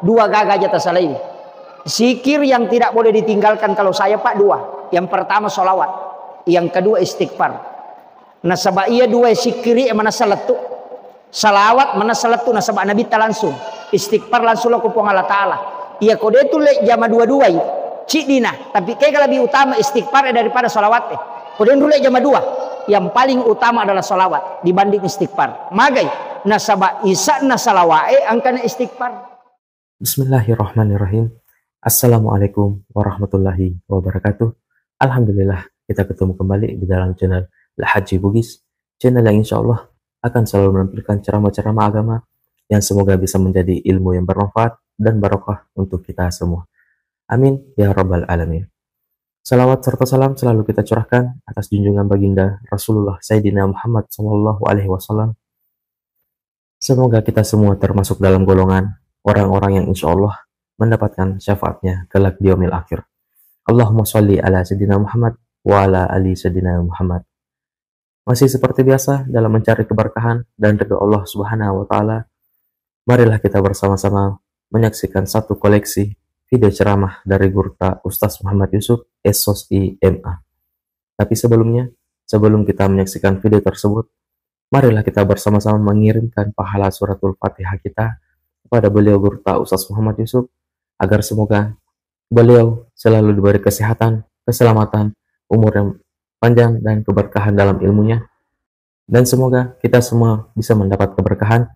Dua gagah aja tersalah ini. Zikir yang tidak boleh ditinggalkan kalau saya Pak dua. Yang pertama solawat, yang kedua istighfar. Nasabah iya dua zikiri mana salatu. Salawat mana salatu nasabah Nabi ta langsung. Istighfar langsung aku pun Allah Ta'ala. Iya kode itu jama dua-dua ya. Cik dina, tapi kayak lebih utama istighfar daripada solawat. Kode dulu jama dua. Yang paling utama adalah solawat dibanding istighfar. Magai nasabah isa nasalawae angkana istighfar. Bismillahirrahmanirrahim. Assalamualaikum warahmatullahi wabarakatuh. Alhamdulillah kita ketemu kembali di dalam channel Al-Haji Bugis, channel yang insya Allah akan selalu menampilkan ceramah-ceramah agama yang semoga bisa menjadi ilmu yang bermanfaat dan barokah untuk kita semua. Amin ya rabbal alamin. Salawat serta salam selalu kita curahkan atas junjungan baginda Rasulullah Sayyidina Muhammad SAW. Semoga kita semua termasuk dalam golongan orang-orang yang insya Allah mendapatkan syafaatnya kelak di yaumil akhir. Allahumma sholli ala Sayyidina Muhammad wa ala ali Sayyidina Muhammad. Masih seperti biasa dalam mencari keberkahan dan ridha Allah Subhanahu wa Ta'ala, marilah kita bersama-sama menyaksikan satu koleksi video ceramah dari Gurta Ustaz Muhammad Yusuf SOSI MA. Tapi sebelumnya, sebelum kita menyaksikan video tersebut, marilah kita bersama-sama mengirimkan pahala suratul Fatihah kita kepada beliau Gurta Ustaz Muhammad Yusuf, agar semoga beliau selalu diberi kesehatan, keselamatan, umur yang panjang dan keberkahan dalam ilmunya, dan semoga kita semua bisa mendapat keberkahan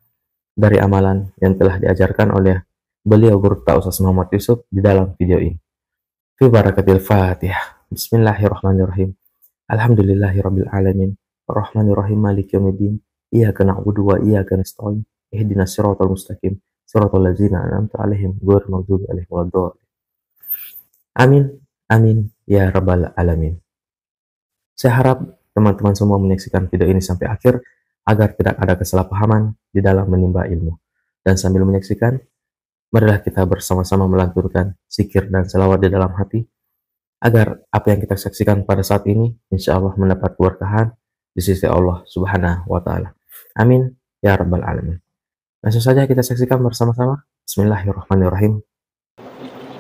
dari amalan yang telah diajarkan oleh beliau Gurta Ustaz Muhammad Yusuf di dalam video ini. Fi barakatil Fatihah. Bismillahirrahmanirrahim. Alhamdulillahirabbil alamin. Arrahmanirrahim maliki yaumiddin. Iyyaka na'budu wa iyyaka nasta'in. Ihdinas siratal mustaqim. Siratal ladzina an'amta 'alaihim ghairil maghdubi 'alaihim waladdallin. Amin. Amin ya rabbal alamin. Saya harap teman-teman semua menyaksikan video ini sampai akhir agar tidak ada kesalahpahaman di dalam menimba ilmu. Dan sambil menyaksikan, marilah kita bersama-sama melantunkan zikir dan selawat di dalam hati agar apa yang kita saksikan pada saat ini insya Allah mendapat keberkahan di sisi Allah Subhanahu wa Ta'ala. Amin ya rabbal alamin. Langsung saja kita saksikan bersama-sama. Bismillahirrahmanirrahim.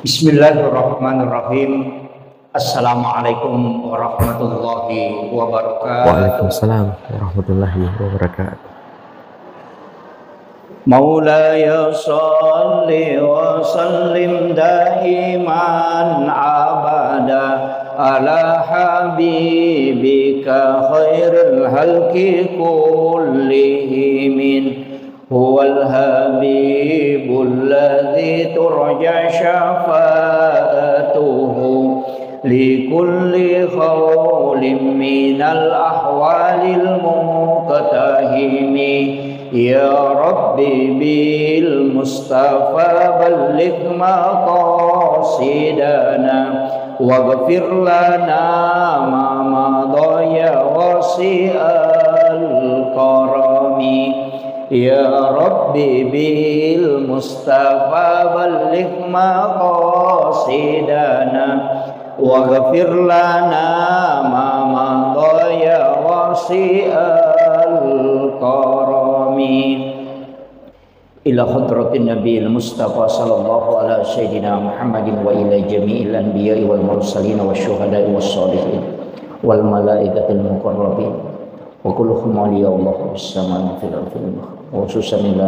Bismillahirrahmanirrahim. Assalamualaikum warahmatullahi wabarakatuh. Waalaikumsalam warahmatullahi wabarakatuh. Maulaya salli wa sallim daiman abada ala habibika khairil halki kullihim. Huwal habibul ladzi turja syafa'atuhu likulli khawlim minal ahwalil muqtahimi. Ya Rabbi bil Mustafa balligh maqasidana waghfir lana ma madha ya wasi'al karami. Ya Rabbi bil Mustafa balligh maqasidana waghfir lana ma madha ya wasi'al karami. Ila hadratin Nabi Mustafa sallallahu ala sayyidina Muhammadin wa ila jami'il anbiya'i wal mursalin wa syuhada'i was sholihin wal malaikatil muqarrabin wa kulluhum awliya Allah bis-samai fil ardi wa khususan ila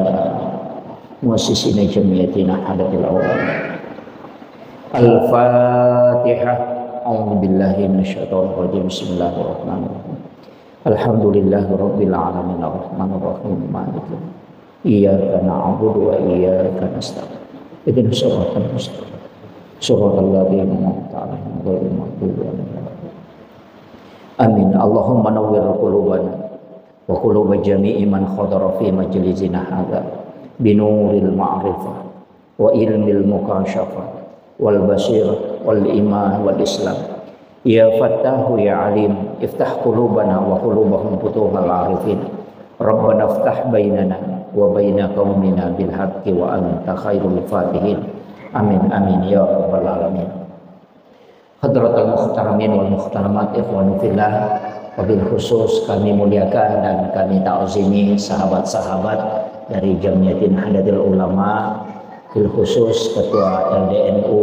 muassisina jamiyatina hadatil awal. Al-Fatihah. A'udzu billahi minasyaitonir rajim. Bismillahirrahmanirrahim. Alhamdulillahi rabbil alamin arrahmanir rahim maliki iyyaka na'budu wa iyyaka nasta'in ihdinas siratal mustaqim siratal ladzina an'amta 'alaihim ghairil maghdubi 'alaihim. Amin. Allahumma nawwir qulubana wa quluba jami'i man khadara fi majlisina hadza binuril ma'rifah wa ilmil mukashafah wal basir wal iman wal islam. Ya Fattahu ya Alim, iftah qulubana wa qulubahum futuhal arifin. Rabbana iftah bainana wa baina qaumina bil haqqi wa anta khairul fatihin. Amin amin ya rabbal alamin. Hadratul muhtaramin wal muhtaramat ikhwanu fillah, wabil khusus kami muliakan dan kami ta'zimi sahabat-sahabat dari Jamiyatin Hadatil Ulama bil khusus Ketua LDNU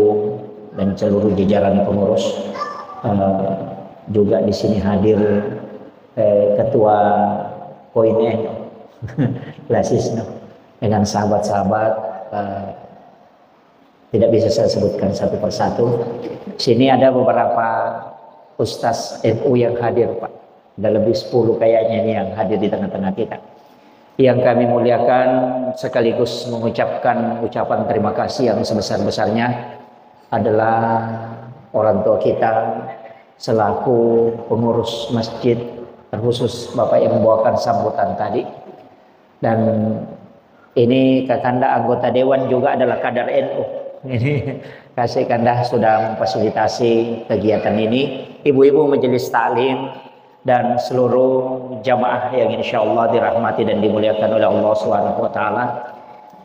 dan seluruh jajaran pengurus. Juga di sini hadir Ketua Koinen Lasisno dengan sahabat-sahabat, tidak bisa saya sebutkan satu persatu. Sini ada beberapa Ustaz NU yang hadir, Pak. Ada lebih 10 kayaknya ini yang hadir di tengah-tengah kita. Yang kami muliakan, sekaligus mengucapkan ucapan terima kasih yang sebesar-besarnya adalah orang tua kita selaku pengurus masjid, terkhusus Bapak yang membawakan sambutan tadi. Dan ini Kakanda anggota dewan juga adalah kader NU. Ini kasih Kanda sudah memfasilitasi kegiatan ini, ibu-ibu majelis taklim dan seluruh jamaah yang insya Allah dirahmati dan dimuliakan oleh Allah Subhanahu wa taala.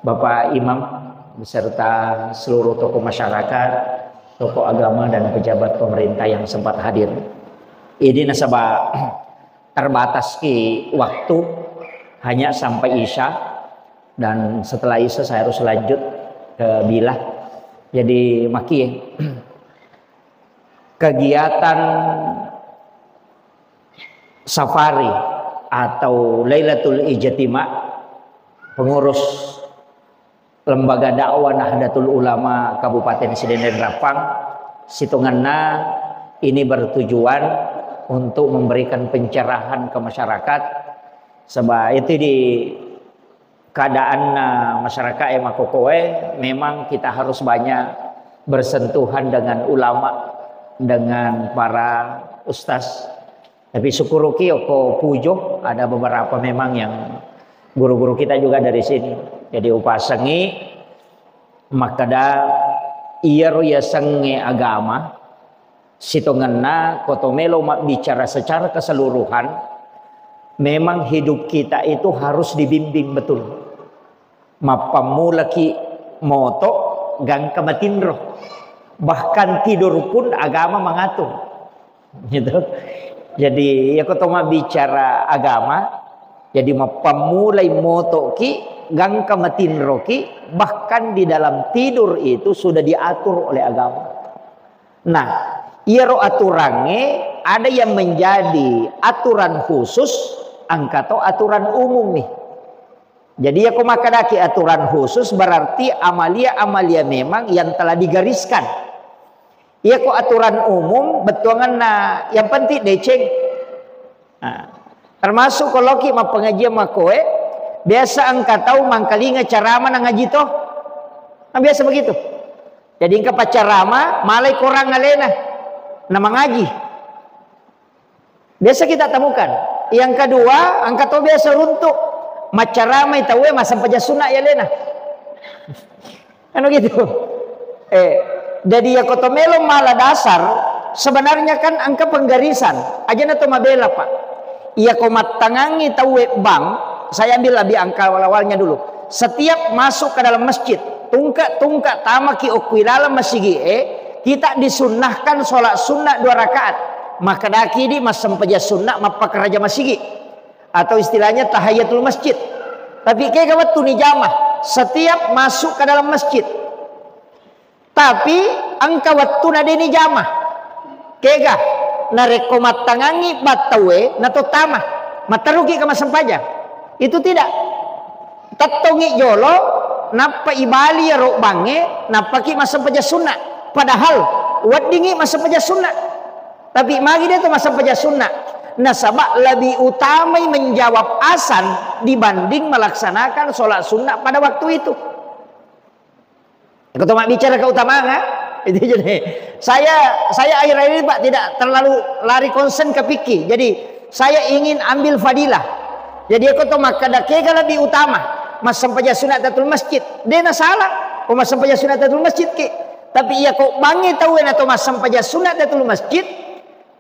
Bapak Imam beserta seluruh tokoh masyarakat, tokoh agama dan pejabat pemerintah yang sempat hadir. Ini nasabah terbatas ki waktu hanya sampai Isya, dan setelah Isya saya harus lanjut ke Bilah. Jadi maki kegiatan safari atau Lailatul Ijtima pengurus Lembaga Dakwah Nahdlatul Ulama Kabupaten Sidenden Rapang Situnganna ini bertujuan untuk memberikan pencerahan ke masyarakat. Sebab itu di keadaan masyarakat yang makokowe, memang kita harus banyak bersentuhan dengan ulama, dengan para ustaz. Tapi syukuruki oko pujo ada beberapa memang yang guru-guru kita juga dari sini. Jadi upasangi makada iya roya sange agama sitonganna kotomelo bicara secara keseluruhan. Memang hidup kita itu harus dibimbing betul. Mapamulaki moto gang kamatinro. Bahkan tidur pun agama mengatur. Gitu. Jadi ya kotoma bicara agama, jadi mapamulai moto ki gang kamatinro ki, bahkan di dalam tidur itu sudah diatur oleh agama. Nah, iero aturannya ada yang menjadi aturan khusus, angkato aturan umum nih. Jadi ya komakadaki aturan khusus berarti amalia-amalia memang yang telah digariskan. Ya kok aturan umum betuangan yang penting deceng. Nah, termasuk kalau kita pengajian makoe biasa angka tahu mangkalinga carama nang ngaji toh. Nah, biasa begitu. Jadi engka pacarama malai korang ngalena nama ngaji. Biasa kita temukan. Yang kedua, angka tahu biasa runtuk macarama itawe masa pajasuna ya lena. Anu gitu. Jadi ya kotomelo mala dasar sebenarnya kan angka penggarisan aja na to mabela pak. Iya komat tangangi tawe bang, saya ambil lebih angka awal-awalnya dulu. Setiap masuk ke dalam masjid, tungka tamaki okwilala masigi kita disunnahkan sholat sunnah 2 rakaat. Maka daki di masam paja sunnah mapak raja masigi atau istilahnya tahiyatul masjid. Tapi kayak waktu ni jamah setiap masuk ke dalam masjid. Tapi angka waktu nade ni jamah kega narekomat tangangi batawe nato tamah matarugi ke masam paja itu tidak tatongi jolo napa ibali ya rok bange napa ki masam paja sunnah padahal wadingi masam paja sunnah tapi magi dia tu masam paja sunnah. Nah sabak lebih utama menjawab azan dibanding melaksanakan sholat sunnah pada waktu itu. Aku cuma bicara keutamaan, itu jadi saya akhir-akhir ini Pak tidak terlalu lari konsen ke fikih. Jadi saya ingin ambil fadilah. Jadi aku tuh makadake kalau lebih utama masam paja sunatatul masjid. Dia na salah, masam paja sunatatul masjid ki. Tapi ia kok bangi tahu atau masam paja sunatatul masjid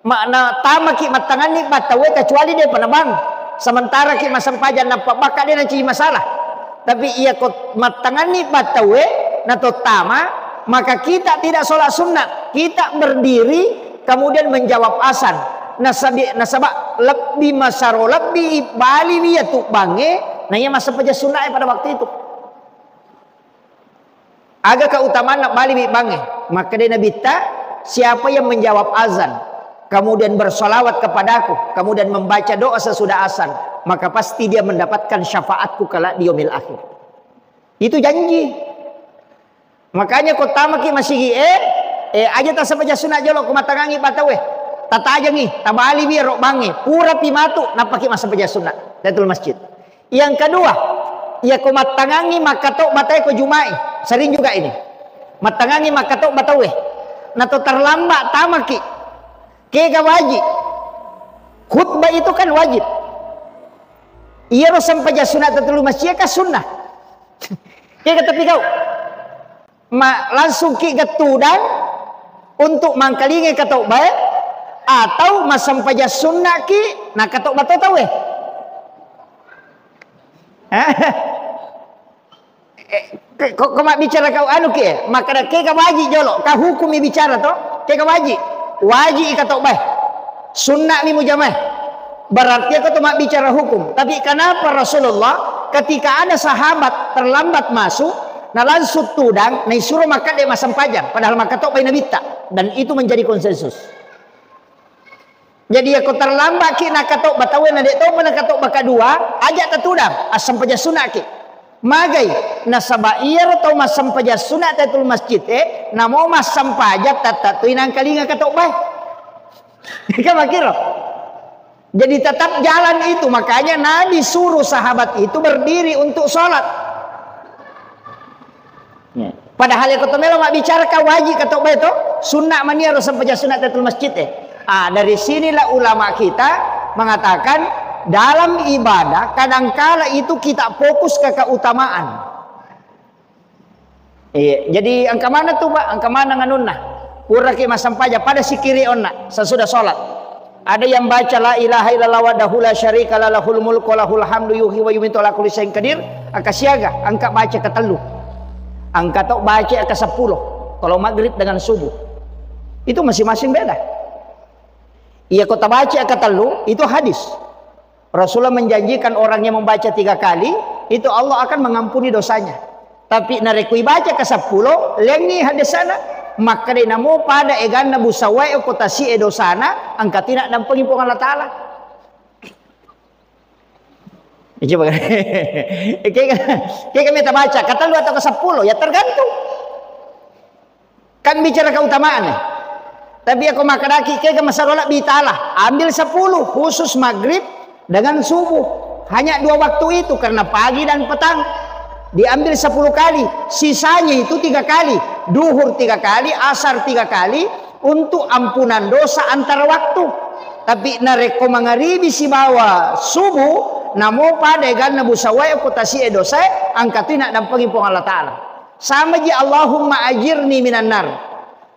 makna tama ki matangani batawe kecuali dia penebang. Sementara ki masam paja nampak bakal dia nanti masalah. Tapi ia kok matangani batawe nato tama, maka kita tidak sholat sunat, kita berdiri kemudian menjawab azan. Nasabak lebih masaro lebih bali dia tu bange, nanya masa paja sunat pada waktu itu. Aga keutamaan nak bali bi bange. Maka dia Nabi ta, siapa yang menjawab azan, kemudian bersolawat kepadaku, kemudian membaca doa sesudah azan, maka pasti dia mendapatkan syafaatku kelak di yaumil akhir. Itu janji. Makanya kau tamaki masih aja tak sampai sunat jolok kumatangangi patawe. Tata aja nih, tabali biar rok bange, pura pimatu napaki masa sampai sunat Tahiyatul masjid. Yang kedua, ya kau matangangi makatok batai kau jumai. Sering juga ini. Matangangi makatok batawe. Nato terlambat tamaki. Kega wajib. Khutbah itu kan wajib. Iya ro sampai sunat Tahiyatul masjid ka sunnah. Kega tapi kau langsung ki getudang untuk mangkalinge katok bae atau sampai sunnah ki nak katok bato tawe. Kok mak bicara kau anu ke maka ke ka wajib jolo ka hukum bicara to ke ka wajib katok bae sunnah ni mujamah berarti kau mak bicara hukum. Tapi kenapa Rasulullah ketika ada sahabat terlambat masuk nah langsung tudang nah suruh maka dia masam pajang padahal maka tok bae nabita dan itu menjadi konsensus. Jadi aku terlambat ki nak katok batawe na dek to mana katok baka dua ajak tetudang asam paja sunat ki magai nasabair atau masam paja sunat Tahiyatul masjid namo masam paja tatatu inang kalinga katok bae. Ka makiro. Jadi tetap jalan itu makanya Nabi suruh sahabat itu berdiri untuk sholat. Padahal yang kata melo mak bicara ka wajib katok bae to sunat mania ro sampai sunat Tahiyatul masjid dari sinilah ulama kita mengatakan dalam ibadah kadangkala itu kita fokus ke keutamaan. Jadi angka mana tuh Pak? Angka mana nganunna? Pura ki masam paja pada sikiri onna sesudah sholat. Ada yang baca la ilaha illallah wahdahu la syarika la lahul mulku wa lahul hamdu yuhyi wa yumiitu ala kulli syai'in qadir. Angka siaga, angka baca ke telu. Angka tok baca ke 10 kalau maghrib dengan subuh. Itu masing-masing beda. Ia kota baca ke telu itu hadis. Rasulullah menjanjikan orang yang membaca 3 kali itu Allah akan mengampuni dosanya. Tapi narekui baca ke 10 lengi hadisana maka dia namo pada eganna busawai kota si dosana angkatina dan pengimpungan Allah Ta'ala. Coba kayak kami baca kata lu atau ke 10 ya tergantung kan bicara keutamaan tapi aku makadaki kayak masalah bitalah ambil 10 khusus maghrib dengan subuh hanya 2 waktu itu karena pagi dan petang diambil 10 kali sisanya itu 3 kali duhur 3 kali asar 3 kali untuk ampunan dosa antar waktu. Tapi nareko mangaribi si bawa subuh namo pada ganna busawai kotasi dosa angkatina dan pengipung Allah Ta'ala sama ji Allahumma ajirni minan nar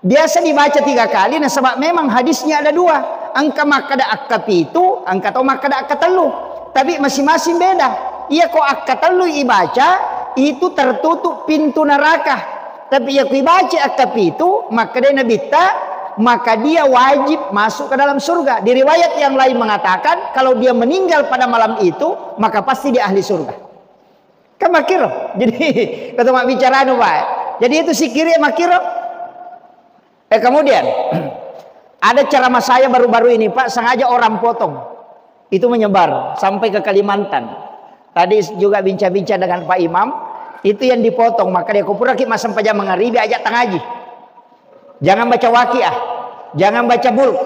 biasa dibaca 3 kali nah sebab memang hadisnya ada 2 angka makada akapi itu angka atau makada akatelu tapi masing-masing beda. Iya kok akatelu ibaca itu tertutup pintu neraka tapi ya ku ibaca akapi itu maka dia nabita maka dia wajib masuk ke dalam surga. Di riwayat yang lain mengatakan kalau dia meninggal pada malam itu maka pasti dia ahli surga. Kan makiro. Jadi kata mak bicara Pak. Jadi itu sikiri makiro. Kemudian ada ceramah saya baru-baru ini Pak sengaja orang potong. Itu menyebar sampai ke Kalimantan. Tadi juga bincang-bincang dengan Pak Imam, itu yang dipotong maka dia kupura ki masam pajam mengaribi ajak tangaji. Jangan baca waqiah, jangan baca bulk.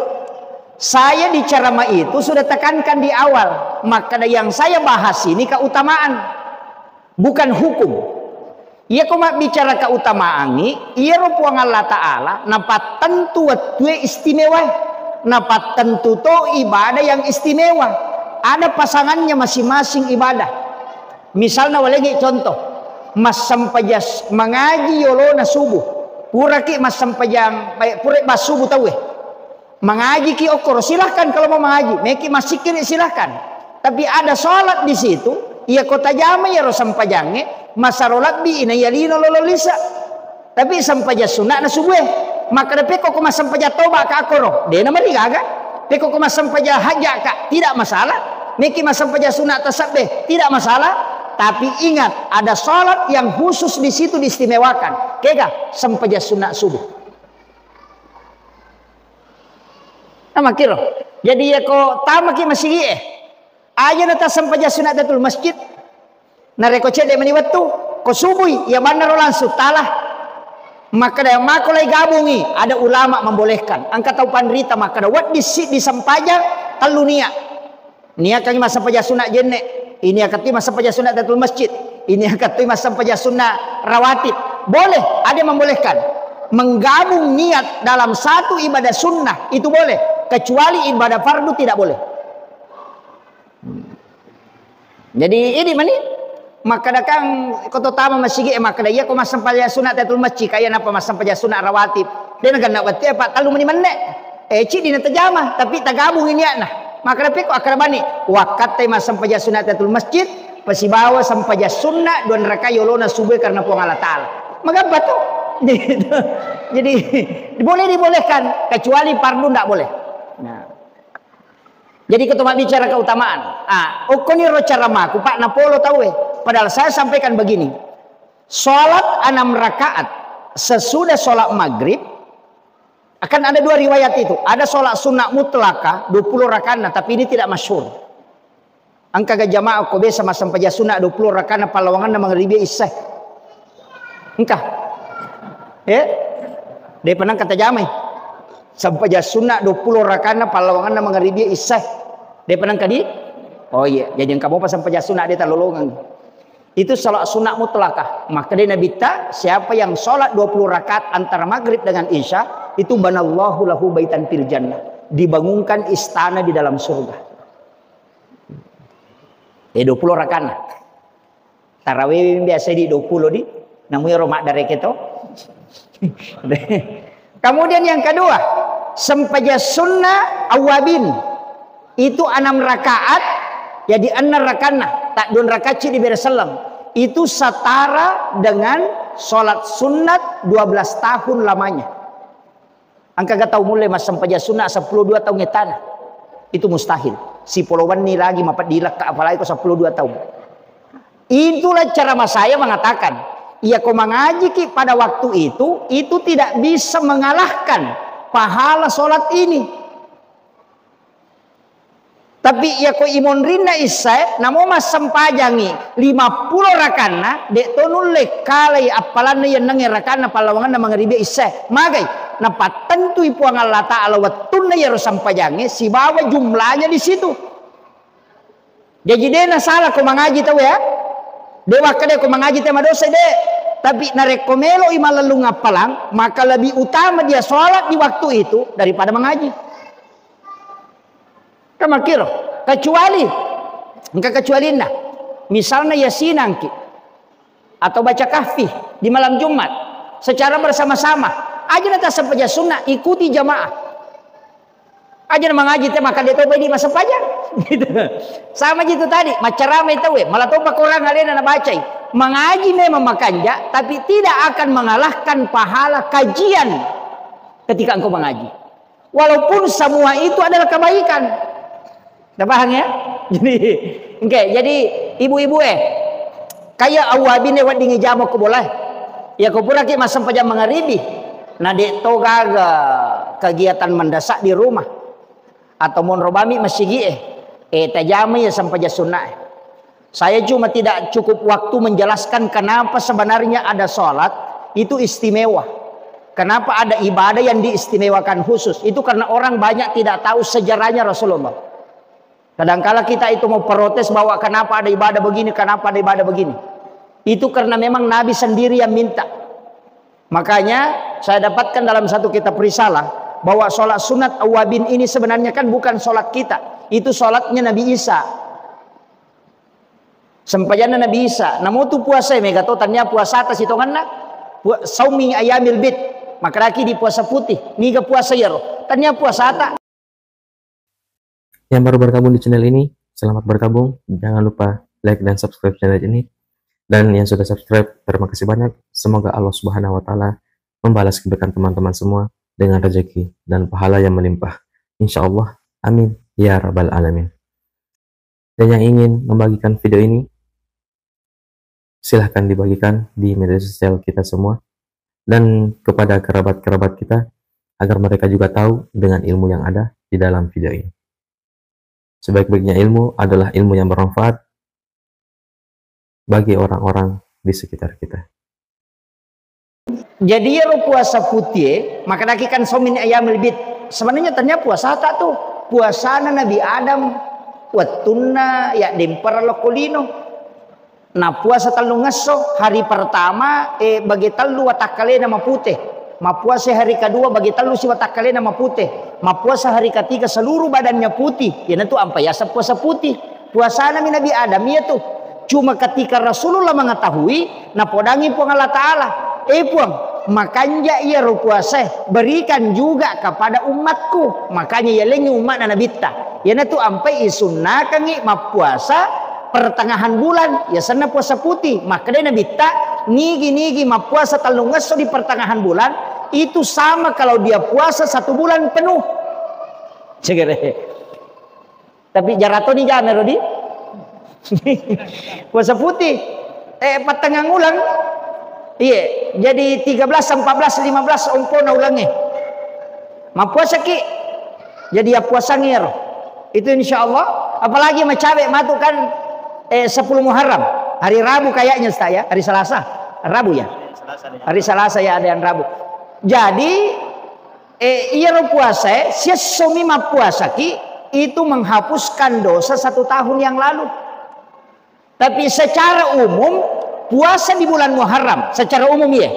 Saya di ceramah itu sudah tekankan di awal, maka yang saya bahas ini keutamaan, bukan hukum. Ia koma bicara keutamaan ini, ia rupuang Allah Ta'ala, napat tentu watwe istimewa, napat tentu to ibadah yang istimewa. Ada pasangannya masing-masing ibadah. Misalnya walegi contoh, mas sampajas mengaji yolona subuh, pura ki mas sampajang, pura bas subuh tahu mengaji ki okor silahkan kalau mau mengaji, meki masih kiri silahkan. Tapi ada sholat di situ, ia kota jama ya rosam pajange, masarolat bi ina yalino lololisa. Tapi sampaja sunat na subuh, maka depe kok mas sampaja toba ka akoro, dia nama rigaga. Peko kok mas sampaja hajak ka, tidak masalah. Meki mas sampaja sunat tasabeh, tidak masalah. Tapi ingat, ada sholat yang khusus di situ diistimewakan. Kega sampaja sunat subuh. Nama kira. Jadi ya ko tamaki masih aja nata sampaja sunat datul masjid. Nareko cede mani waktu ko subuh ya mana langsung talah. Maka dah maka lagi gabungi ada ulama membolehkan. Angkat tahu panrita maka dah wat di sampaja telu niat kami masa sampaja sunat jenne. Ini akati masa sampaja sunat datul masjid. Ini akati masa sampaja sunat rawatib. Boleh, ada yang membolehkan. Menggabung niat dalam satu ibadah sunnah itu boleh. Kecuali ibadah fardu tidak boleh. Jadi ini mani. Maka dakang koto tama masih maka dah iya ko masa sampaja sunat datul masjid kaya napa masa sampaja sunat rawatib. Dia nak berarti apa? Talu mani menek. Cik dina terjamah tapi tak gabung niat nah. Maka dapat ko akrabani wakate mas sampaja sunatatul masjid pasibawa sampaja sunnah don raka yolona subuh karena puang Allah Ta'ala. Maka apa tuh? Jadi dibolehkan kecuali fardu tidak boleh. Nah. Jadi ketua bicara keutamaan. Okoni ro cara maku Pak Napolo tahu padahal saya sampaikan begini. Salat 6 rakaat sesudah salat maghrib akan ada 2 riwayat itu. Ada sholat sunnah mutlaka 20 rakaat tapi ini tidak masyhur. Angka ke jamaah ko biasa mas sampaja sunnah 20 rakaat palawangan na maghribi isya. Engkah. Dia penang kata jamaah. Sampaja sunnah 20 rakaat palawangan na maghribi isya. Dia penang kadi. Oh iya, jadi engkau mau sampaja sunnah dia talolongan. Itu sholat sunnah mutlakah. Maka dia Nabi siapa yang sholat 20 rakaat antara maghrib dengan isya itu banallahu lahu baitan fil jannah, dibangunkan istana di dalam surga. 20 rakaat. Tarawih biasa di 20 di namanya romak dari kita. Kemudian yang kedua, sampaja sunnah awabin. Itu 6 rakaat jadi 6 rakaat tak 2 rakaat di bersalam. Itu setara dengan sholat sunat 12 tahun lamanya. Angka gak tahu mulai mas sampaja sunnah 12 tahun tanah. Itu mustahil. Si polowan ni lagi mapat dilak ke apalagi ko 12 tahun. Itulah cara mas saya mengatakan, ia ko mengaji ki pada waktu itu tidak bisa mengalahkan pahala sholat ini. Tapi ya ko imon rinna isya namo mas sampajangi 50 rakana dek tonul lekalai apalan yang nangi rakana palawangan na maghribi isya magai napa tentu ipuang Allah Ta'ala wattun ya sampajangi si bawa jumlahnya di situ. Jadi dia na salah ko mengaji tahu ya. Dewa kade ko mengaji tema dosa dek. Tapi narekomelo imalalung apalang maka lebih utama dia sholat di waktu itu daripada mengaji. Kira kecuali misalnya yasin angki atau baca kahfi di malam Jumat secara bersama-sama aja nata sampaja sunnah ikuti jamaah aja mengaji teh maka dia toba di masa pajak gitu. Sama gitu tadi macam ramai tahu malah toba orang kalian anak baca mengaji memang makanja tapi tidak akan mengalahkan pahala kajian ketika engkau mengaji walaupun semua itu adalah kebaikan. Dah paham ya? Jadi ibu-ibu kayak awabine wat dingi jamo ko boleh. Ya ko pura ki masam pajam magharibi. Nah dek to gaga kegiatan mendasak di rumah. Atau mon robami masigi tajami ya sampai sunnah. Saya cuma tidak cukup waktu menjelaskan kenapa sebenarnya ada sholat itu istimewa. Kenapa ada ibadah yang diistimewakan khusus. Itu karena orang banyak tidak tahu sejarahnya Rasulullah. Kadangkala kita itu mau protes bahwa kenapa ada ibadah begini, kenapa ada ibadah begini. Itu karena memang Nabi sendiri yang minta. Makanya saya dapatkan dalam satu kitab risalah bahwa sholat sunat awabin ini sebenarnya kan bukan sholat kita. Itu sholatnya Nabi Isa. Sempajana Nabi Isa. Namun itu puasa mega totannya puasa atas hitungan nak. Saumi ayamil bid. Maka lagi di puasa putih. Niga puasa yaro. Tanya puasa atas. Yang baru bergabung di channel ini, selamat bergabung. Jangan lupa like dan subscribe channel ini. Dan yang sudah subscribe, terima kasih banyak. Semoga Allah Subhanahu wa Ta'ala membalas kebaikan teman-teman semua dengan rezeki dan pahala yang melimpah. Insya Allah, amin ya rabbal alamin. Dan yang ingin membagikan video ini silahkan dibagikan di media sosial kita semua dan kepada kerabat-kerabat kita agar mereka juga tahu dengan ilmu yang ada di dalam video ini. Sebaik-baiknya ilmu adalah ilmu yang bermanfaat bagi orang-orang di sekitar kita. Jadi ya puasa putih, maka lagi kan somin ayamil bid. Sebenarnya ternyata puasa tak tuh. Puasa Nabi Adam wattunna ya dempar lokolino. Nah puasa talu ngeso hari pertama bagi talu watakale nama putih. Ma puasa hari kedua bagi talu si watakale nama putih. Ma puasa hari ketiga seluruh badannya putih. Ya itu apa ya puasa putih. Puasa Nabi Adam ya tuh. Cuma ketika Rasulullah mengetahui, nah podangi puang Allah Ta'ala. Puang, makanya ia puasa berikan juga kepada umatku. Makanya ia lengi umat na nabita. Ya itu ampai isunna kangi ma puasa pertengahan bulan. Ya sana puasa putih. Makanya nabita nigi ma puasa talung ngeso di pertengahan bulan. Itu sama kalau dia puasa 1 bulan penuh. Segera. Tapi jaratoni jangan Rodi. Puasa putih pertengahan bulan. Iya, jadi 13, 14, 15 ompona ulangnya. Ma puasa ki. Jadi ya puasa ngir. Itu insya Allah. Apalagi macabe matu kan 10 Muharram. Hari Rabu kayaknya saya, hari Selasa. Rabu ya. Hari Selasa ya ada yang Rabu. Jadi iya puasa, sesumi ma puasa ki itu menghapuskan dosa 1 tahun yang lalu. Tapi secara umum puasa di bulan Muharram secara umum ya.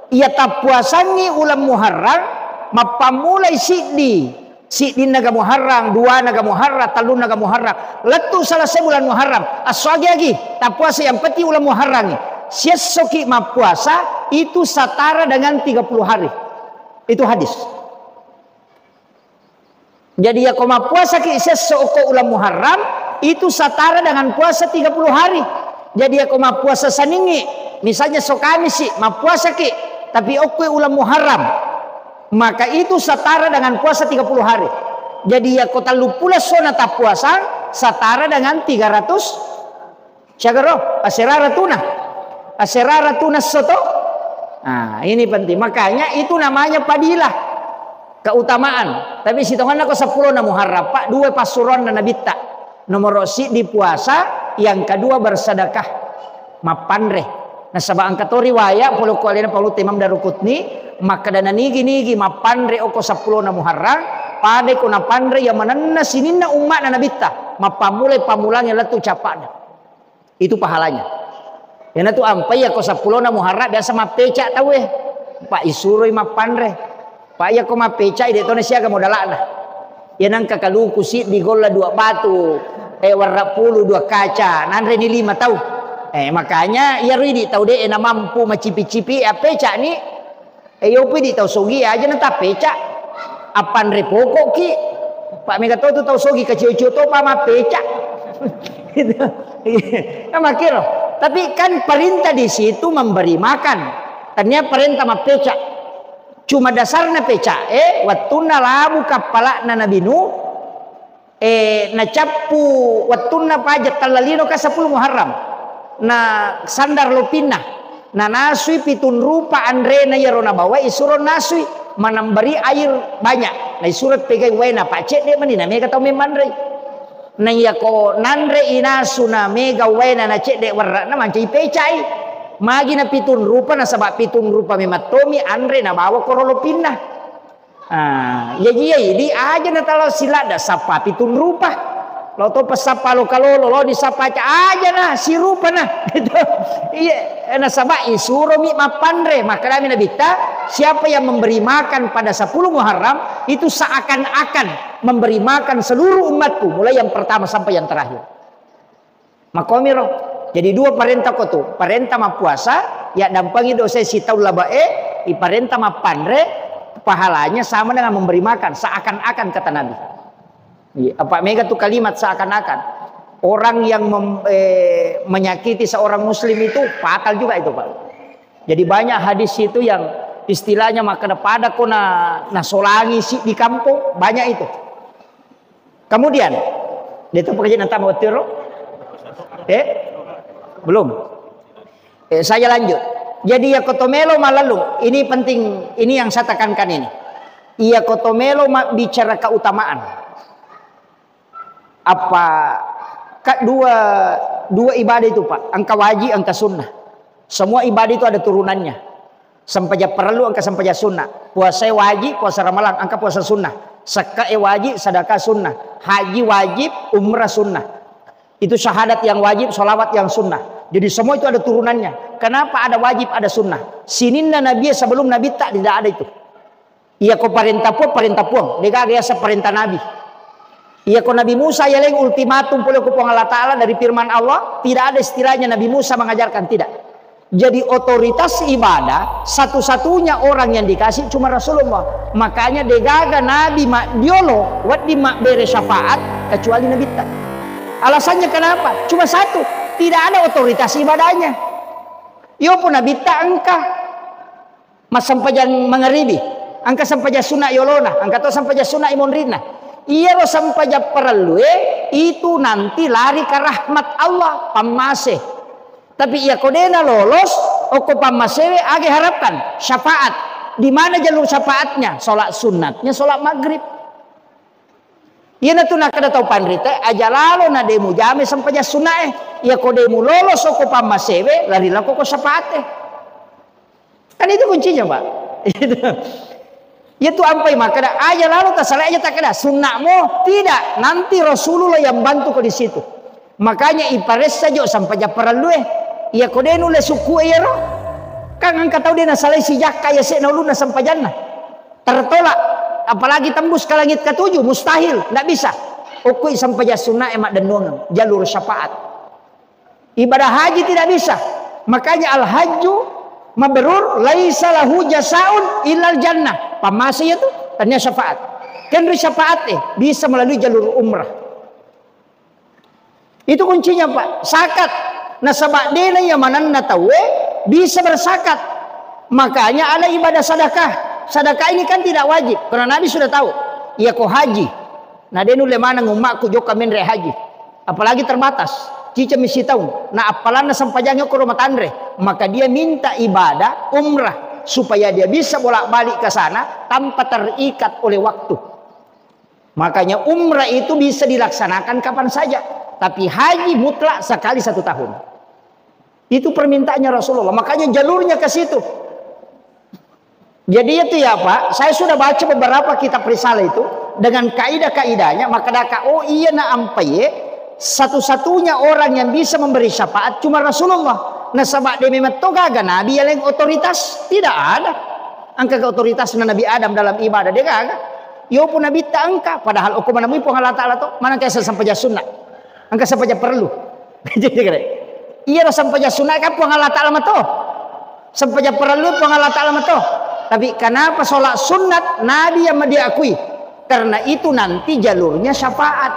Ia tak puasangi ulam Muharram mapamulai siddi naga Muharram, 2 naga Muharram, 3 naga Muharram. Letu selesai bulan Muharram. Aswagi lagi tak puasa yang peti ulam Muharram. Siesoki ma puasa itu setara dengan 30 hari. Itu hadis. Jadi ya koma puasa ki sesoko ulam Muharram itu setara dengan puasa 30 hari. Jadi aku ma puasa saningi, misalnya sokami sih ma puasa ki, tapi oke ulam Muharram, maka itu setara dengan puasa 30 hari. Jadi aku talu pula sona tak puasa setara dengan 300 syagaro aserara tuna soto. Nah ini penting, makanya itu namanya padilah keutamaan. Tapi sitongan aku 10 na Muharram pak 2 pasuron na nabita. Nomor si di puasa, yang kedua bersedekah mapandre. Nah sabang angkato riwayat puluh kualina paulu timam darukutni maka dana nigi mapandre oko 10 na Muharram pade ko na pandre yang mananna sininna umat na nabita mapamulai pamulangnya letu capana. Itu pahalanya. Yang itu ampai ya ko 10 na Muharram biasa mapeca tahu Pak isuroi mapandre. Pak ya ko mapeca ide tone siaga modalana. Ya nang kakaluku si di gola 2 batu warna puluh 2 kaca nanre ni 5 tahu makanya ya ridi tahu deh na mampu macipi-cipi peca ni yopi di tahu sogi aja nanta peca apan repokok ki Pak Mega tahu tahu sogi kecil-kecil to pa ma peca gitu ya makiro tapi kan perintah di situ memberi makan ternyata perintah ma peca cuma dasarnya peca wattuna labu kapala na nabinu na capu wattuna pajak talalino ka 10 Muharram na sandar lopina na nasui pitun rupa andre na yarona bawa isuron nasui manambari air banyak na isurat pegai wena pacet dia mani na mega tau memandre na yako nandre inasu na mega wena na cek de warna na mancai pecai magi na pitun rupa na sabak pitun rupa mematomi andre na bawa korolopina. Ya di aja na talo silada sapa pitun rupa lo to pasapa lo kalolo lo disapa aja nah si rupa nah gitu iya na sabak isuro mi mapandre maka kami nabita siapa yang memberi makan pada 10 Muharram itu seakan-akan memberi makan seluruh umatku mulai yang pertama sampai yang terakhir makomiro. Jadi 2 perintah ko tu perintah ma puasa ya dampangi dosa si taula bae iparentah ma pandre pahalanya sama dengan memberi makan seakan-akan kata Nabi. Apa mega tuh kalimat seakan-akan orang yang menyakiti seorang muslim itu fatal juga itu Pak. Jadi banyak hadis itu yang istilahnya maka pada kona nasolangi si di kampung banyak itu. Kemudian itu pekerjaan nanti mau tiro belum Saya lanjut. Jadi ya kotomelo malalung. Ini penting, ini yang saya tekankan ini. Iya kotomelo bicara keutamaan. Apa dua ibadah itu Pak, angka wajib, angka sunnah. Semua ibadah itu ada turunannya. Sampaja perlu, angka sampaja sunnah. Puasa wajib, puasa Ramadan, angka puasa sunnah. Zakat wajib, sedekah sunnah. Haji wajib, umrah sunnah. Itu syahadat yang wajib, sholawat yang sunnah. Jadi semua itu ada turunannya. Kenapa ada wajib, ada sunnah? Sininna Nabi sebelum Nabi tidak ada itu. Iya ko perintah puang. Dia biasa perintah Nabi. Iya ko Nabi Musa yang ultimatum pula ko Allah Ta'ala dari firman Allah. Tidak ada istilahnya Nabi Musa mengajarkan, tidak. Jadi otoritas ibadah satu-satunya orang yang dikasih cuma Rasulullah. Makanya degaga Nabi diolo wat di bere syafaat kecuali Nabi tak. Alasannya kenapa? Cuma satu, tidak ada otoritas ibadahnya. Yo pun Nabi tak angka mas sampajan mengeribi, angka sampaja sunah yolona, angka to sampaja sunah imonrina. Iya lo sampaja perlu itu nanti lari ke rahmat Allah pamase. Tapi ia kodena lolos, oko pamasewe age harapkan syafaat. Di mana jalur syafaatnya? Salat sunatnya, salat maghrib. Ia natu nak kada tahu pandrita, aja lalo na demu jame sampai sunah. Ia kodemu lolos oko pamasewe, lari lako ko syafaat. Kan itu kuncinya Pak. Itu ampai makada aja lalu tak salah aja tak kada sunnahmu tidak, nanti Rasulullah yang bantu ko di situ. Makanya ipares saja sampai perlu iya kodenu le suku iya roh kan angkat tahu dia nasalai si jaka ya se nauluna sampai jannah tertolak, apalagi tembus ke langit ke-7 mustahil, tidak bisa. Okui sampai sunnah emak denungan jalur syafaat. Ibadah haji tidak bisa, makanya al hajju mabrur laisa lahu jasaun illal jannah. Pamase itu tanya syafaat kan syafaat bisa melalui jalur umrah. Itu kuncinya Pak. Zakat nasabak dena yang mananna tahu bisa berzakat. Makanya ada ibadah sedekah. Sedekah ini kan tidak wajib karena Nabi sudah tahu. Ia ko haji. Nah denu le mana ngumakku joka menre haji. Apalagi terbatas. Cica misi tahu. Nah apalana sampajanya ke rumah tandre. Maka dia minta ibadah umrah supaya dia bisa bolak-balik ke sana tanpa terikat oleh waktu. Makanya umrah itu bisa dilaksanakan kapan saja. Tapi haji mutlak sekali 1 tahun. Itu permintaannya Rasulullah. Makanya jalurnya ke situ. Jadi itu ya Pak. Saya sudah baca beberapa kitab risalah itu. Dengan kaidah-kaidahnya. Maka daka oh iya na ampai. Satu-satunya orang yang bisa memberi syafaat cuma Rasulullah. Nah sabak dia memang togaga Nabi yang otoritas. Tidak ada. Angka otoritas Nabi Adam dalam ibadah. Dia gak. Yo pun Nabi tak angka. Padahal hukuman Nabi pun Allah Ta'ala tu. Mana kaya sampai sunnah. Angka sampai perlu. Jadi kira. Iya sampai sunnah kan puang Allah Ta'ala matoh. Sampai perlu puang Allah Ta'ala matoh. Tapi kenapa sholat sunat Nabi yang diakui? Karena itu nanti jalurnya syafaat.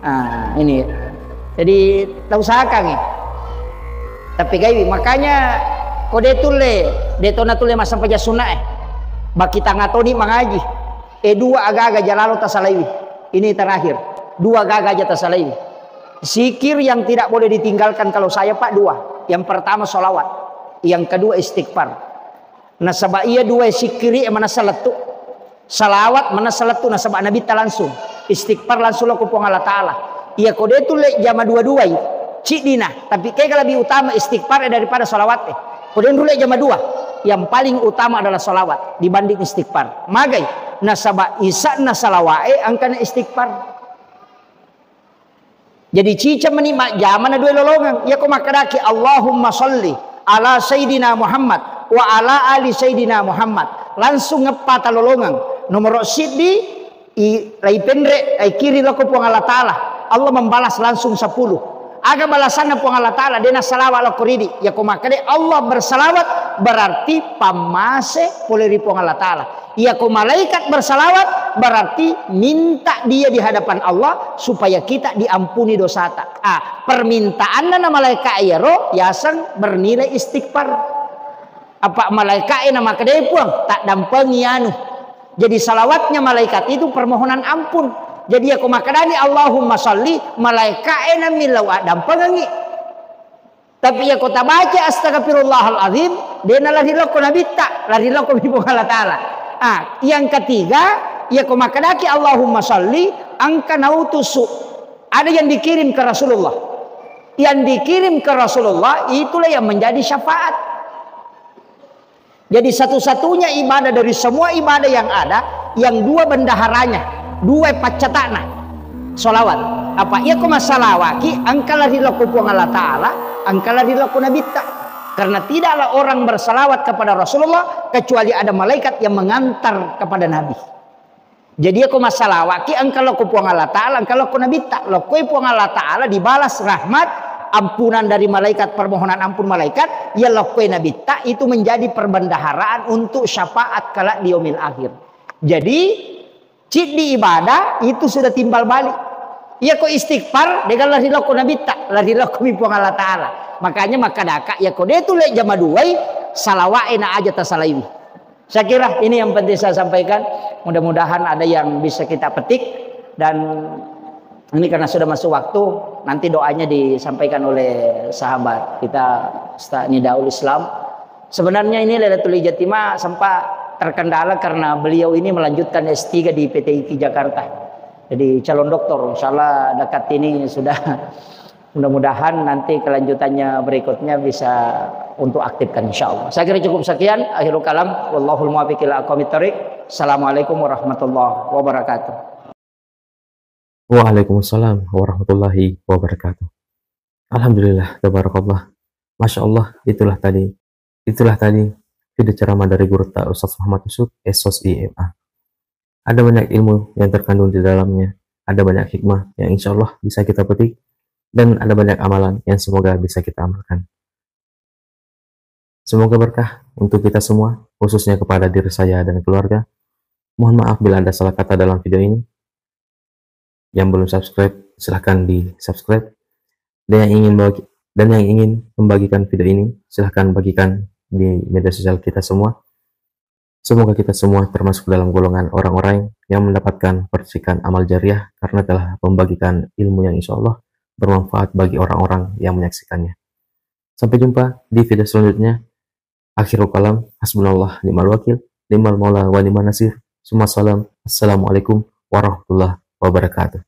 Nah ini. Jadi tak usahakan nih. Tapi gaya makanya kode tule, detona tule mas sampai sunnah baki tangatoni mengaji. Dua agak-agak jalalo tasalawi. Ini terakhir. 2 agak-agak aja tasalawi. Zikir yang tidak boleh ditinggalkan kalau saya Pak 2. Yang pertama sholawat. Yang kedua istighfar. Nasabah iya 2 zikiri mana salatu. Salawat mana salatu nasabah Nabi ta langsung. Istighfar langsung laku puang Allah Ta'ala. Iya kode itu le jama 2 cik dina. Tapi kayak lebih utama istighfar daripada sholawat. Kode dulu le jama 2. Yang paling utama adalah sholawat dibanding istighfar. Magai nasabah isa nasalawae angkana istighfar. Jadi cica menikmat zaman 2 lolongan. Ya ko makadaki Allahumma sholli ala Sayyidina Muhammad wa ala ali Sayyidina Muhammad. Langsung ngepata lolongan. Nomor siddi lai pendre ai kiri lako puang Allah Ta'ala. Allah membalas langsung 10. Aga balasannya puang Allah Ta'ala dena salawat lako ridi. Ya ko makade Allah bersalawat berarti pamase poleri puang Allah Ta'ala. Ya ko malaikat bersalawat berarti minta dia di hadapan Allah supaya kita diampuni dosa tak. Permintaan na malaikat ayaro yasan bernilai istighfar. Apa malaikat nama kedai puang tak dampengi anu. Jadi salawatnya malaikat itu permohonan ampun. Jadi aku makadani Allahumma sholli malaikat na milawa dampengi. Tapi ya kota baca astagfirullahaladzim, dia lari loko nabi tak, lari loko bibu Allah Ta'ala. Yang ketiga, ya kau makadaki Allahumma salli angka nautusu. Ada yang dikirim ke Rasulullah. Yang dikirim ke Rasulullah itulah yang menjadi syafaat. Jadi satu-satunya ibadah dari semua ibadah yang ada, yang dua bendaharanya, dua pacatana, solawat. Apa? Ya kau masalawaki angka lari loko puang Allah Ta'ala, angkalah dilaku Nabi tak. Karena tidaklah orang bersalawat kepada Rasulullah kecuali ada malaikat yang mengantar kepada Nabi. Jadi aku masalawaki angkalah ku puang Allah Ta'ala, angkalah ku Nabi tak. Lokoi puang Allah Ta'ala dibalas rahmat, ampunan dari malaikat, permohonan ampun malaikat. Ya lokoi Nabi tak itu menjadi perbendaharaan untuk syafaat kelak di yaumil akhir. Jadi cid di ibadah itu sudah timbal balik. Ya kau istighfar dengan lari laku Nabi tak, lari laku mipuang Allah Ta'ala. Makanya maka daka ya kau dia tu lek jama duai salawaina aja tasalaiwi. Saya kira ini yang penting saya sampaikan. Mudah-mudahan ada yang bisa kita petik, dan ini karena sudah masuk waktu, nanti doanya disampaikan oleh sahabat kita Ustaz Nidaul Islam. Sebenarnya ini Lailatul Ijtimai sempat terkendala karena beliau ini melanjutkan S3 di PT IKI Jakarta. Jadi calon doktor, insyaallah dekat ini sudah. Mudah-mudahan nanti kelanjutannya berikutnya bisa untuk aktifkan insyaallah. Saya kira cukup sekian. Akhirul kalam, wallahul muwaffiq ila aqwamit thoriq. Assalamualaikum warahmatullahi wabarakatuh. Waalaikumsalam warahmatullahi wabarakatuh. Alhamdulillah, tabarakallah. Masya Allah, itulah tadi video ceramah dari Guru Ta Ustaz Muhammad Yusuf, Esos IMA. Ada banyak ilmu yang terkandung di dalamnya, ada banyak hikmah yang insya Allah bisa kita petik, dan ada banyak amalan yang semoga bisa kita amalkan. Semoga berkah untuk kita semua, khususnya kepada diri saya dan keluarga. Mohon maaf bila ada salah kata dalam video ini. Yang belum subscribe, silahkan di subscribe. Dan yang ingin membagikan video ini, silahkan bagikan di media sosial kita semua. Semoga kita semua termasuk dalam golongan orang-orang yang mendapatkan percikan amal jariah karena telah membagikan ilmu yang insya Allah bermanfaat bagi orang-orang yang menyaksikannya. Sampai jumpa di video selanjutnya. Akhirul kalam, hasbunallah ni'mal wakil, ni'mal maula wa ni'man nasir. Assalamualaikum warahmatullahi wabarakatuh.